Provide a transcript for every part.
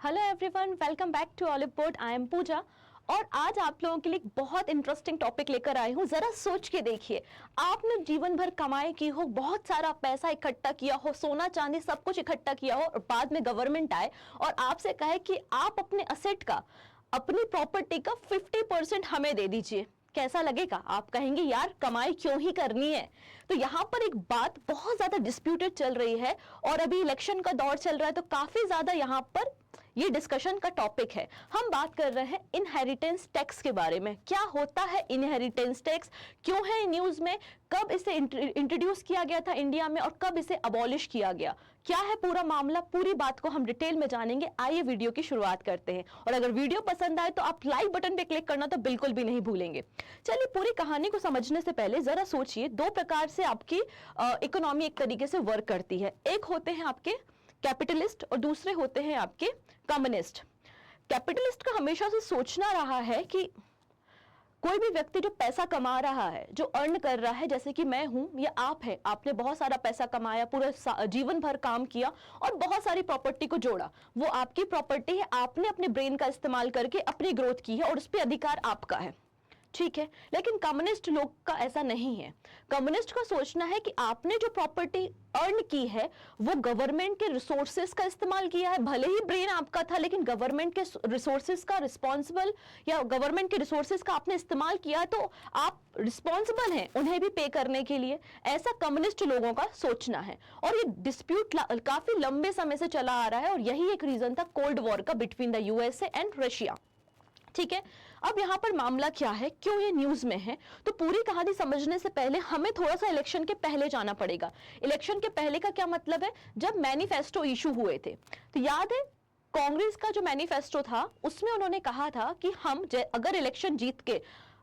Hello everyone, welcome back to Oliveboard. I am Pooja और आज आप लोगों के लिए एक बहुत इंटरेस्टिंग टॉपिक लेकर आई हूँ। जरा सोच के देखिए, आपने जीवन भर कमाई की हो, बहुत सारा पैसा इकट्ठा किया हो, सोना चांदी सब कुछ इकट्ठा किया हो और बाद में गवर्नमेंट आए और आपसे कहे कि आप अपने असेट का, अपनी प्रॉपर्टी का 50% हमें दे दीजिए। कैसा लगेगा? आप कहेंगे यार कमाई क्यों ही करनी है। तो यहाँ पर एक बात बहुत ज्यादा डिस्प्यूटेड चल रही है और अभी इलेक्शन का दौर चल रहा है, तो काफी ज्यादा यहाँ पर ये डिस्कशन का टॉपिक है। हम बात कर रहे हैं इनहेरिटेंस टैक्स के बारे में। क्या होता है इनहेरिटेंस टैक्स, क्यों है न्यूज में, कब इसे इंट्रोड्यूस किया गया था इंडिया में और कब इसे अबॉलिश किया गया, क्या है पूरा मामला, पूरी बात को हम डिटेल में जानेंगे। आइए वीडियो की शुरुआत करते हैं और अगर वीडियो पसंद आए तो आप लाइक बटन पे क्लिक करना तो बिल्कुल भी नहीं भूलेंगे। चलिए, पूरी कहानी को समझने से पहले जरा सोचिए, दो प्रकार से आपकी इकोनॉमी एक तरीके से वर्क करती है। एक होते हैं आपके कैपिटलिस्ट और दूसरे होते हैं आपके कम्युनिस्ट। कैपिटलिस्ट का हमेशा से सोचना रहा है कि कोई भी व्यक्ति जो पैसा कमा रहा है, जो अर्न कर रहा है, जैसे कि मैं हूं या आप है, आपने बहुत सारा पैसा कमाया, पूरा जीवन भर काम किया और बहुत सारी प्रॉपर्टी को जोड़ा, वो आपकी प्रॉपर्टी है, आपने अपने ब्रेन का इस्तेमाल करके अपनी ग्रोथ की है और उस पर अधिकार आपका है, ठीक है। लेकिन कम्युनिस्ट लोग का ऐसा नहीं है। कम्युनिस्ट का सोचना है कि आपने जो प्रॉपर्टी अर्न की है वो गवर्नमेंट के रिसोर्सेज का इस्तेमाल किया है, भले ही ब्रेन आपका था लेकिन गवर्नमेंट के रिसोर्सेज का रिस्पॉन्सिबल या गवर्नमेंट के रिसोर्सेज का आपने इस्तेमाल किया तो आप रिस्पॉन्सिबल हैं उन्हें भी पे करने के लिए। ऐसा कम्युनिस्ट लोगों का सोचना है और ये डिस्प्यूट काफी लंबे समय से चला आ रहा है और यही एक रीजन था कोल्ड वॉर का between the USA and Russia, ठीक है। अब यहां पर मामला क्या है, क्यों ये न्यूज में है, तो पूरी कहानी समझने से पहले हमें थोड़ा सा इलेक्शन के पहले जाना पड़ेगा। इलेक्शन के पहले का क्या मतलब है, जब मैनिफेस्टो इशू हुए थे तो याद है कांग्रेस का जो मैनिफेस्टो था उसमें उन्होंने कहा था कि हम अगर इलेक्शन जीत के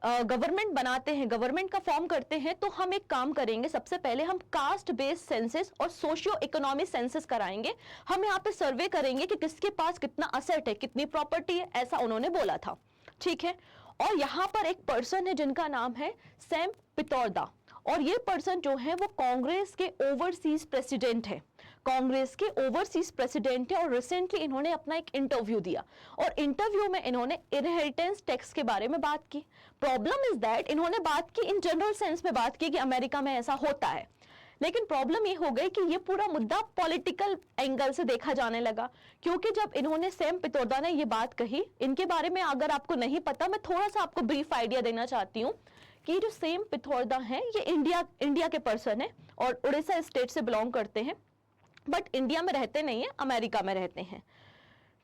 गवर्नमेंट बनाते हैं, गवर्नमेंट का फॉर्म करते हैं तो हम एक काम करेंगे, सबसे पहले हम कास्ट बेस्ड सेंसस और सोशियो इकोनॉमिक सेंसस कराएंगे। हम यहाँ पे सर्वे करेंगे कि किसके पास कितना असेट है, कितनी प्रॉपर्टी है, ऐसा उन्होंने बोला था, ठीक है। और यहां पर एक पर्सन है जिनका नाम है सैम पित्रोदा और ये पर्सन जो है वो कांग्रेस के ओवरसीज प्रेसिडेंट है, कांग्रेस के ओवरसीज प्रेसिडेंट है। और रिसेंटली इन्होंने अपना एक इंटरव्यू दिया और इंटरव्यू में इन्होंने इनहेरिटेंस टैक्स के बारे में बात की। प्रॉब्लम इज दैट इन्होंने बात की इन जनरल सेंस में, बात की कि अमेरिका में ऐसा होता है, लेकिन प्रॉब्लम ये हो गई कि ये पूरा मुद्दा पॉलिटिकल एंगल से देखा जाने लगा। क्योंकि जब इन्होंने सैम पित्रोदा ने ये बात कही, इनके बारे में अगर आपको नहीं पता, मैं थोड़ा सा आपको ब्रीफ आइडिया देना चाहती हूँ कि जो सैम पित्रोदा है ये इंडिया के पर्सन है और उड़ीसा स्टेट से बिलोंग करते हैं, बट इंडिया में रहते नहीं है, अमेरिका में रहते हैं,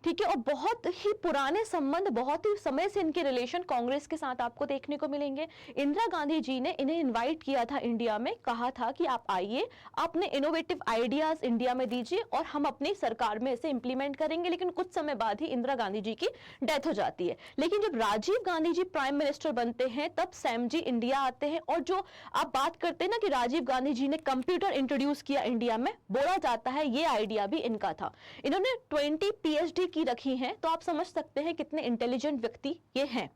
ठीक है। और बहुत ही पुराने संबंध, बहुत ही समय से इनके रिलेशन कांग्रेस के साथ आपको देखने को मिलेंगे। इंदिरा गांधी जी ने इन्हें इनवाइट किया था इंडिया में, कहा था कि आप आइए, अपने इनोवेटिव आइडियाज इंडिया में दीजिए और हम अपनी सरकार में इसे इंप्लीमेंट करेंगे। लेकिन कुछ समय बाद ही इंदिरा गांधी जी की डेथ हो जाती है। लेकिन जब राजीव गांधी जी प्राइम मिनिस्टर बनते हैं तब सैम जी इंडिया आते हैं और जो आप बात करते हैं ना कि राजीव गांधी जी ने कंप्यूटर इंट्रोड्यूस किया इंडिया में, बोला जाता है ये आइडिया भी इनका था। इन्होंने 20 PhD की रखी हैं, तो आप समझ सकते हैं कितने इंटेलिजेंट व्यक्ति ये हैं,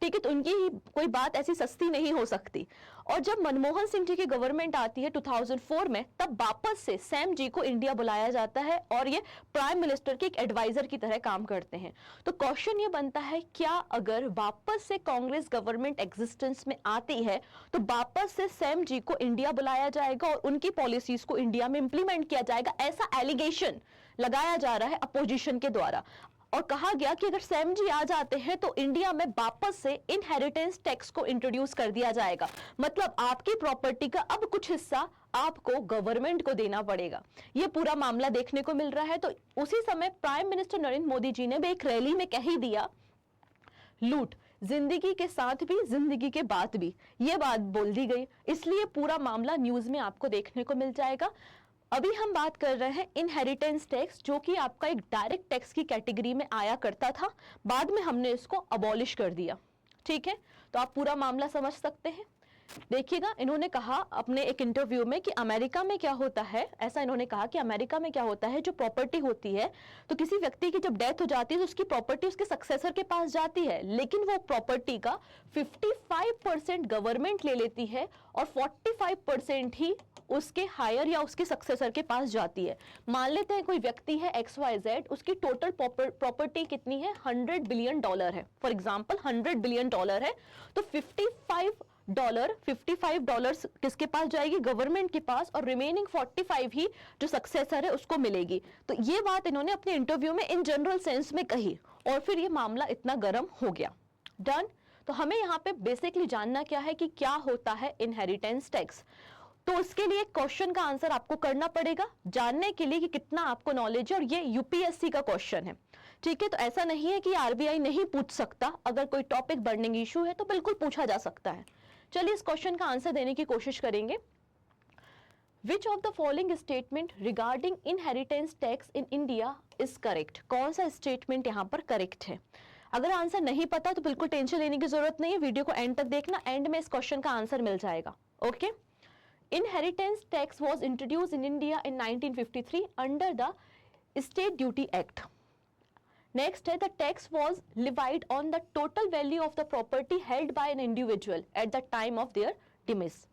ठीक है। तो उनकी कोई बात ऐसी सस्ती नहीं हो सकती। और जब मनमोहन सिंह जी की गवर्नमेंट आती है 2004 में, तब वापस से सैम जी को इंडिया बुलाया जाता है और ये प्राइम मिनिस्टर के एक एडवाइजर की तरह काम करते हैं। तो क्वेश्चन ये बनता है, क्या अगर वापस से कांग्रेस गवर्नमेंट एग्जिस्टेंस में आती है तो वापस से सैम जी को इंडिया बुलाया जाएगा और उनकी पॉलिसीज को इंडिया में इंप्लीमेंट किया जाएगा, ऐसा एलिगेशन लगाया जा रहा है अपोजिशन के द्वारा। और कहा गया कि अगर सैम जी आ जाते हैं तो इंडिया में वापस से इनहेरिटेंस टैक्स को इंट्रोड्यूस कर दिया जाएगा, मतलब आपकी प्रॉपर्टी का अब कुछ हिस्सा आपको गवर्नमेंट को देना पड़ेगा। यह पूरा मामला देखने को मिल रहा है। तो उसी समय प्राइम मिनिस्टर नरेंद्र मोदी जी ने भी एक रैली में कह ही दिया, लूट जिंदगी के साथ भी जिंदगी के बाद भी, यह बात बोल दी गई। इसलिए पूरा मामला न्यूज में आपको देखने को मिल जाएगा। अभी हम बात कर रहे हैं इनहेरिटेंस टैक्स, जो कि आपका एक डायरेक्ट टैक्स की कैटेगरी में आया करता था, बाद में हमने इसको अबॉलिश कर दिया, ठीक है। तो आप पूरा मामला समझ सकते हैं। देखिएगा, इन्होंने कहा अपने एक इंटरव्यू में कि अमेरिका में क्या होता है, ऐसा इन्होंने कहा कि अमेरिका में क्या होता है, जो प्रॉपर्टी होती है तो किसी व्यक्ति की जब डेथ हो जाती है तो उसकी प्रॉपर्टी उसके सक्सेसर के पास जाती है, लेकिन वो प्रॉपर्टी का 55% गवर्नमेंट ले लेती है और 45% ही उसके हायर या उसके सक्सेसर के पास जाती है। मान लेते हैं कोई व्यक्ति है XYZ, उसकी टोटल प्रॉपर्टी कितनी है, $100 बिलियन है, फॉर एग्जाम्पल $100 बिलियन है, तो $55 किसके पास जाएगी, गवर्नमेंट के पास, और रिमेनिंग 45 ही जो सक्सेसर है उसको मिलेगी। तो ये बात इन्होंने अपने इंटरव्यू में इन जनरल सेंस में कही, और फिर ये मामला इतना गर्म हो गया। डन। तो हमें यहाँ पे बेसिकली जानना क्या है कि क्या होता है इनहेरिटेंस टैक्स। तो उसके लिए क्वेश्चन का आंसर आपको करना पड़ेगा, जानने के लिए कि कितना आपको नॉलेज है, और ये यूपीएससी का क्वेश्चन है, ठीक है। तो ऐसा नहीं है कि आरबीआई नहीं पूछ सकता, अगर कोई टॉपिक बर्निंग इशू है तो बिल्कुल पूछा जा सकता है। चलिए इस क्वेश्चन का आंसर देने की कोशिश करेंगे। Which of the following statement regarding inheritance tax in India is correct? कौन सा स्टेटमेंट यहाँ पर करेक्ट है? अगर आंसर नहीं पता तो बिल्कुल टेंशन लेने की जरूरत नहीं है, वीडियो को एंड तक देखना, एंड में इस क्वेश्चन का आंसर मिल जाएगा। Okay. Inheritance tax was introduced in India in 1953 under the State Duty Act. Next है, the tax was levied on the total value of the property held by an individual at the time of their demise.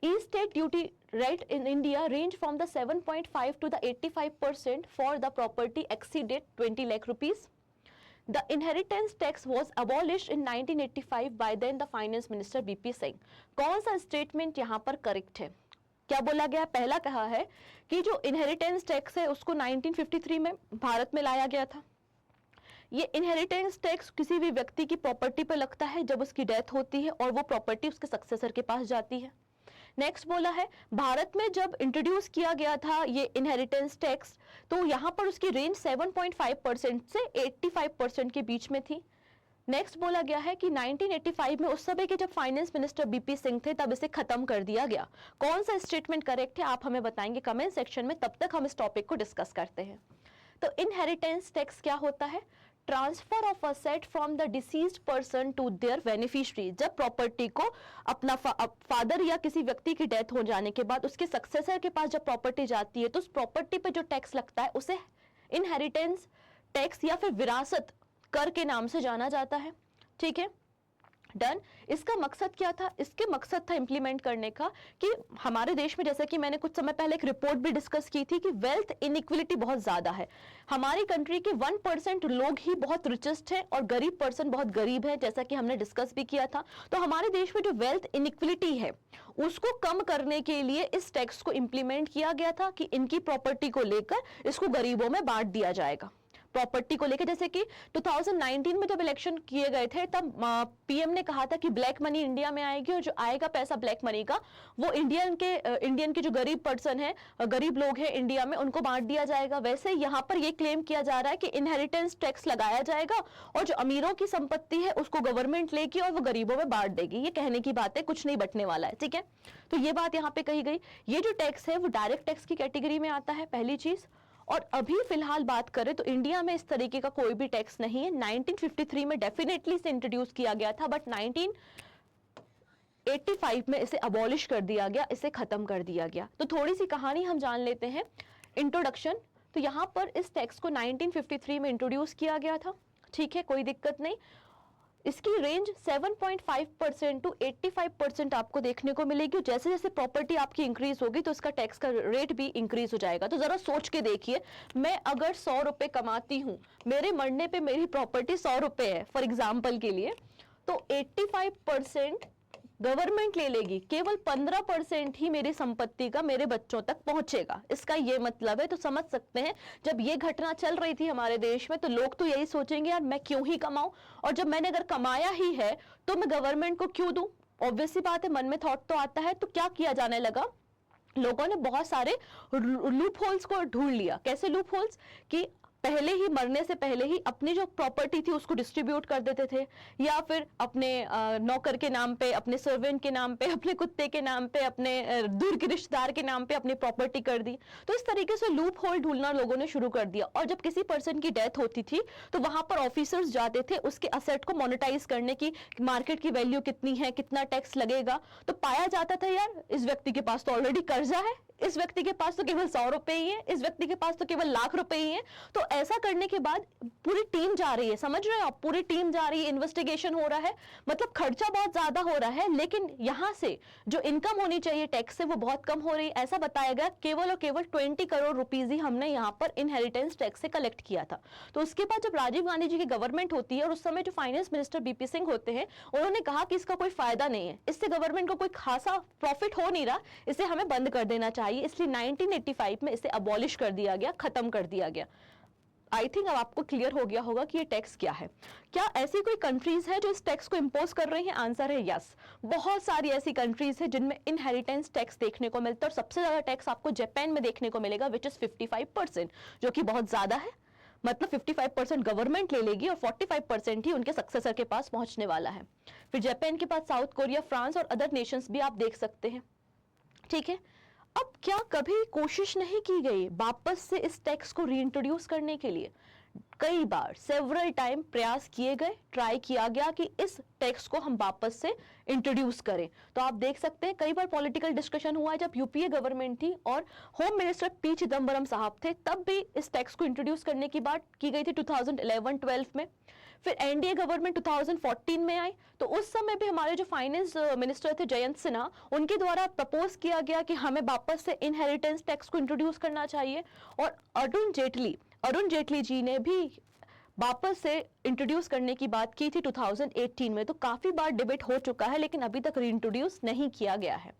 Estate duty rate in India range from the 7.5 to the 85% for the property exceeded 20 lakh rupees. The inheritance tax was abolished in 1985 by then the finance minister BP Singh. कौन सा statement यहाँ पर correct है? क्या बोला गया? पहला कहा है कि जो इनहेरिटेंस टैक्स है उसको 1953 में भारत में लाया गया था। ये इनहेरिटेंस टैक्स किसी भी व्यक्ति की प्रॉपर्टी पर लगता है जब उसकी डेथ होती है, और वो प्रॉपर्टी उसके सक्सेसर के पास जाती है। नेक्स्ट बोला है, भारत में जब इंट्रोड्यूस किया गया था ये इनहेरिटेंस टैक्स, तो यहाँ पर उसकी रेंज 7.5% से 85% के बीच में थी। नेक्स्ट बोला गया है कि 1985 में उस समय के जब फाइनेंस मिनिस्टर बीपी सिंह थे तब इसे खत्म कर दिया गया। कौन सा स्टेटमेंट करेक्ट है आप हमें बताएंगे कमेंट सेक्शन में, तब तक हम इस टॉपिक को डिस्कस करते हैं। तो इनहेरिटेंस टैक्स क्या होता है? Transfer of asset from the deceased person to their beneficiary. जब प्रॉपर्टी को अपना फादर या किसी व्यक्ति की डेथ हो जाने के बाद उसके सक्सेसर के पास जब प्रॉपर्टी जाती है तो उस प्रॉपर्टी पे जो टैक्स लगता है उसे इनहेरिटेंस टैक्स या फिर विरासत कर के नाम से जाना जाता है, ठीक है। डन। इसका मकसद क्या था? इसके मकसद था इंप्लीमेंट करने का कि हमारे देश में, जैसे कि मैंने कुछ समय पहले एक रिपोर्ट भी डिस्कस की थी, कि वेल्थ इनइक्वलिटी बहुत ज्यादा है। हमारी कंट्री के 1% लोग ही बहुत रिचेस्ट हैं और गरीब पर्सन बहुत गरीब है, जैसा कि हमने डिस्कस भी किया था। तो हमारे देश में जो वेल्थ इनइक्वलिटी है उसको कम करने के लिए इस टैक्स को इंप्लीमेंट किया गया था कि इनकी प्रॉपर्टी को लेकर इसको गरीबों में बांट दिया जाएगा। प्रॉपर्टी को लेकर, जैसे कि 2019 में जब इलेक्शन किए गए थे तब पीएम ने कहा था कि ब्लैक मनी इंडिया में आएगी, और जो आएगा पैसा ब्लैक मनी का वो इंडियन के जो गरीब पर्सन है, गरीब लोग हैं इंडिया में, उनको बांट दिया जाएगा। वैसे यहाँ पर ये क्लेम किया जा रहा है कि इनहेरिटेंस टैक्स लगाया जाएगा और जो अमीरों की संपत्ति है उसको गवर्नमेंट लेगी और वो गरीबों में बांट देगी। ये कहने की बात है, कुछ नहीं बटने वाला है, ठीक है। तो ये बात यहाँ पे कही गई। ये जो टैक्स है वो डायरेक्ट टैक्स की कैटेगरी में आता है, पहली चीज। और अभी फिलहाल बात करें तो इंडिया में इस तरीके का कोई भी टैक्स नहीं है। 1953 में डेफिनेटली इसे इंट्रोड्यूस किया गया था, बट 1985 में इसे अबॉलिश कर दिया गया, इसे खत्म कर दिया गया। तो थोड़ी सी कहानी हम जान लेते हैं, इंट्रोडक्शन। तो यहाँ पर इस टैक्स को 1953 में इंट्रोड्यूस किया गया था, ठीक है, कोई दिक्कत नहीं। इसकी रेंज 7.5% टू 85% आपको देखने को मिलेगी। जैसे जैसे प्रॉपर्टी आपकी इंक्रीज होगी तो इसका टैक्स का रेट भी इंक्रीज हो जाएगा। तो जरा सोच के देखिए, मैं अगर 100 रुपए कमाती हूँ, मेरे मरने पे मेरी प्रॉपर्टी 100 रुपए है फॉर एग्जाम्पल के लिए, तो 85% गवर्नमेंट ले लेगी, केवल 15% ही मेरी संपत्ति का मेरे बच्चों तक पहुंचेगा। इसका ये मतलब है। तो समझ सकते हैं जब ये घटना चल रही थी हमारे देश में तो लोग तो यही सोचेंगे, यार मैं क्यों ही कमाऊं, और जब मैंने अगर कमाया ही है तो मैं गवर्नमेंट को क्यों दूं। ऑब्वियस सी बात है, मन में थॉट तो आता है। तो क्या किया जाने लगा, लोगों ने बहुत सारे लूप होल्स को ढूंढ लिया। कैसे लूप होल्स? कि पहले ही, मरने से पहले ही अपनी जो प्रॉपर्टी थी उसको डिस्ट्रीब्यूट कर देते थे, या फिर अपने नौकर के नाम पे, अपने सर्वेंट के नाम पे, अपने कुत्ते के नाम पे, अपने दूर के रिश्तेदार के नाम पे अपनी प्रॉपर्टी कर दी। तो इस तरीके से लूप होल ढूंढना लोगों ने शुरू कर दिया। और जब किसी पर्सन की डेथ होती थी तो वहां पर ऑफिसर्स जाते थे उसके असेट को मोनेटाइज करने की, मार्केट की वैल्यू कितनी है, कितना टैक्स लगेगा। तो पाया जाता था यार इस व्यक्ति के पास तो ऑलरेडी कर्जा है, इस व्यक्ति के पास तो केवल 100 रुपए ही है, इस व्यक्ति के पास तो केवल लाख रुपए ही है। तो ऐसा करने के बाद पूरी टीम जा रही है, समझ रहे हो आप, पूरी टीम जा रही है, इन्वेस्टिगेशन हो रहा है, मतलब खर्चा बहुत ज्यादा हो रहा है, लेकिन यहां से जो इनकम होनी चाहिए टैक्स से वो बहुत कम हो रही है। ऐसा बताया गया केवल और केवल 20 करोड़ रुपीज ही हमने यहाँ पर इनहेरिटेंस टैक्स से कलेक्ट किया था। तो उसके बाद जब राजीव गांधी जी की गवर्नमेंट होती है और उस समय जो फाइनेंस मिनिस्टर बीपी सिंह होते हैं, उन्होंने कहा कि इसका कोई फायदा नहीं है, इससे गवर्नमेंट को कोई खासा प्रॉफिट हो नहीं रहा, इसे हमें बंद कर देना चाहिए। इसलिए 1985 में इसे अबॉलिश कर दिया गया, खत्म कर दिया गया। आई थिंक अब आपको क्लियर हो गया होगा कि ये टैक्स क्या है। क्या ऐसी कोई कंट्रीज है जो इस टैक्स को इंपोज कर रही है? आंसर है यस। बहुत सारी ऐसी कंट्रीज है जिनमें इनहेरिटेंस टैक्स देखने को मिलता है, और सबसे ज्यादा टैक्स आपको जापान में देखने को मिलेगा, विच इज 55%, जो कि बहुत ज्यादा है। मतलब 55% गवर्नमेंट ले लेगी और 45% ही उनके सक्सेसर के पास पहुंचने वाला है। फिर जापान के पास साउथ कोरिया, फ्रांस और अदर नेशंस भी आप देख सकते हैं। ठीक है, अब क्या कभी कोशिश नहीं की गई वापस से इस टैक्स को रीइंट्रोड्यूस करने के लिए? कई बार, सेवरल टाइम प्रयास किए गए, ट्राई किया गया कि इस टैक्स को हम वापस से इंट्रोड्यूस करें। तो आप देख सकते हैं कई बार पॉलिटिकल डिस्कशन हुआ है, जब यूपीए गवर्नमेंट थी और होम मिनिस्टर पी चिदम्बरम साहब थे, तब भी इस टैक्स को इंट्रोड्यूस करने की बात की गई थी 2011-12 में। फिर एनडीए गवर्नमेंट 2014 में आई, तो उस समय भी हमारे जो फाइनेंस मिनिस्टर थे जयंत सिन्हा, उनके द्वारा प्रपोज किया गया कि हमें वापस से इनहेरिटेंस टैक्स को इंट्रोड्यूस करना चाहिए। और अरुण जेटली जी ने भी वापस से इंट्रोड्यूस करने की बात की थी 2018 में। तो काफी बार डिबेट हो चुका है, लेकिन अभी तक रीइंट्रोड्यूस नहीं किया गया है।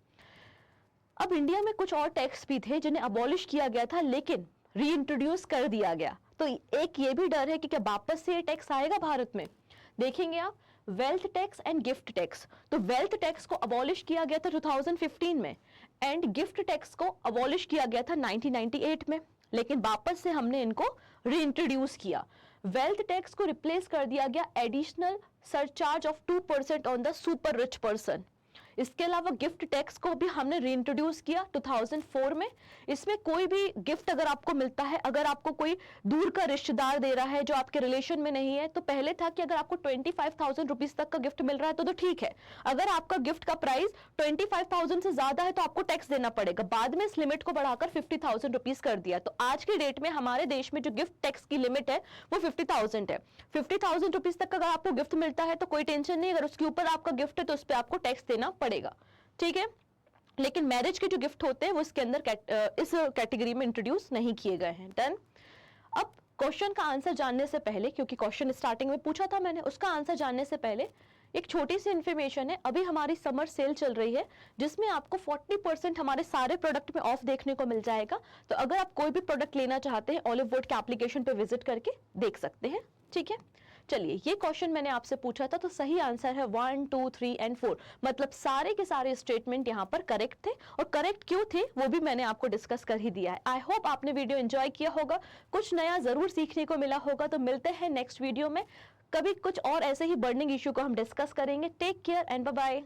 अब इंडिया में कुछ और टैक्स भी थे जिन्हें अबॉलिश किया गया था, लेकिन रीइंट्रोड्यूस कर दिया गया। तो एक ये भी डर है कि क्या वापस से ये टैक्स आएगा भारत में? देखेंगे आप, wealth tax and gift tax. तो वेल्थ टैक्स को अबॉलिश किया गया था 2015 में, एंड गिफ्ट टैक्स को अबॉलिश किया गया था 1998 में, लेकिन वापस से हमने इनको रीइंट्रोड्यूस किया। वेल्थ टैक्स को रिप्लेस कर दिया गया additional surcharge of 2% on the super rich person. इसके अलावा गिफ्ट टैक्स को भी हमने रीइंट्रोड्यूस किया 2004 में। इसमें कोई भी गिफ्ट अगर आपको मिलता है, अगर आपको कोई दूर का रिश्तेदार दे रहा है जो आपके रिलेशन में नहीं है, तो पहले था कि अगर आपको 25,000 रुपीज तक का गिफ्ट मिल रहा है तो ठीक है। अगर आपका गिफ्ट का प्राइस 25,000 से ज्यादा है तो आपको टैक्स देना पड़ेगा। बाद में इस लिमिट को बढ़ाकर 50,000 रुपीज कर दिया। तो आज की डेट में हमारे देश में जो गिफ्ट टैक्स की लिमिट है वो 50,000 है। 50,000 रुपीज तक अगर आपको गिफ्ट मिलता है तो कोई टेंशन नहीं, अगर उसके ऊपर आपका गिफ्ट है तो उस पर आपको टैक्स देना पड़ेगा। ठीक है, लेकिन मैरिज के जो गिफ्ट होते हैं वो इसके अंदर इस कैटेगरी में इंट्रोड्यूस नहीं किए गए हैं। डन। अब क्वेश्चन का आंसर जानने से पहले, क्योंकि क्वेश्चन स्टार्टिंग में पूछा था मैंने, उसका आंसर जानने से पहले एक छोटी सी इन्फॉर्मेशन है। अभी हमारी समर सेल चल रही है जिसमें आपको 40% हमारे सारे प्रोडक्ट में ऑफ देखने को मिल जाएगा। तो अगर आप कोई भी प्रोडक्ट लेना चाहते हैं, ऑलिव वुड के एप्लीकेशन पे विजिट करके देख सकते हैं। ठीक है, चलिए, ये क्वेश्चन मैंने आपसे पूछा था, तो सही आंसर है 1, 2, 3 एंड 4। मतलब सारे के सारे स्टेटमेंट यहाँ पर करेक्ट थे, और करेक्ट क्यों थे वो भी मैंने आपको डिस्कस कर ही दिया है। आई होप आपने वीडियो एंजॉय किया होगा, कुछ नया जरूर सीखने को मिला होगा। तो मिलते हैं नेक्स्ट वीडियो में, कभी कुछ और ऐसे ही बर्निंग इश्यू को हम डिस्कस करेंगे। Take care and bye bye.